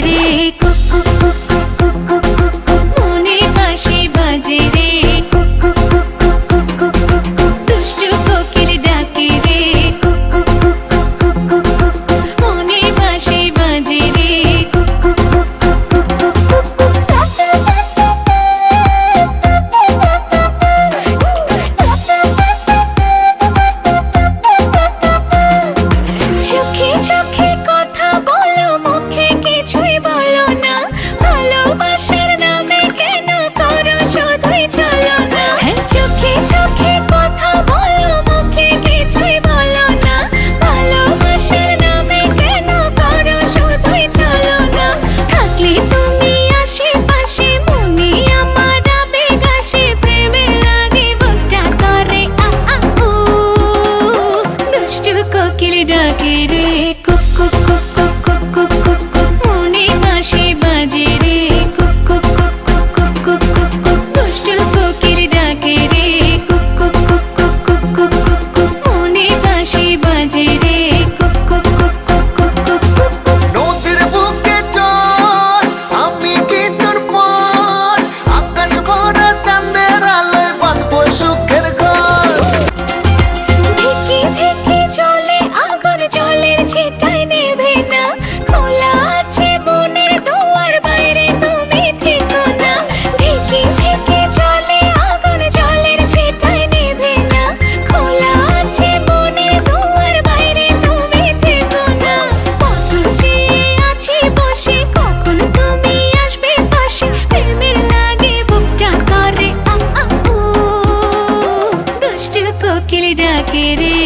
রে cook cook cook cook cook cook cook মনে বাঁশি বাজে রে cook cook cook cook cook cook cook দুষ্টু কোকিল ডাকে রে cook cook cook cook cook cook cook মনে বাঁশি বাজে রে cook cook cook cook cook cook cook চোখে চোখে কথা বলো মুখে কিছুই বলো না ভালোবাসার নামে কেন করো শুধুই চলো না চোখে চোখে কথা বলো মুখে কিছুই বলো না ভালোবাসার নামে কেন করো শুধুই চলো না থাকলে তুমি আশেপাশে মনে আমার আবেগ আসে প্রেমে লাগে বুকটা করে আ আ উ দুষ্টু কোকিল ডাকে রে cook cook cook cook cook cook cook cook মনে বাঁশি বাজে রে cook cook cook cook cook cook cook cook দুষ্টু কোকিল ডাকে রে cook cook cook cook cook cook cook cook মনে বাঁশি বাজে রে cook cook cook cook cook cook cook cook নদীর বুকে চল আমি কি তোর পর আকাশ ভরা চাঁদের আলোয় বাঁধবো সুখের ঘর ঢেকে ঢেকে চলে আগুন জলের ছিটায় নেভে না খোলা আছে মনের দুয়ার বাইরে তুমি থেকো না ঢেকে ঢেকে চলে আগুন জলের ছিটায় নেভে না খোলা আছে মনের দুয়ার বাইরে তুমি থেকো না পথ চেয়ে আছি বসে কখন তুমি আসবে পাশে প্রেমের লাগে বুকটা করে আ আ উ দুষ্টু কোকিল ডাকে রে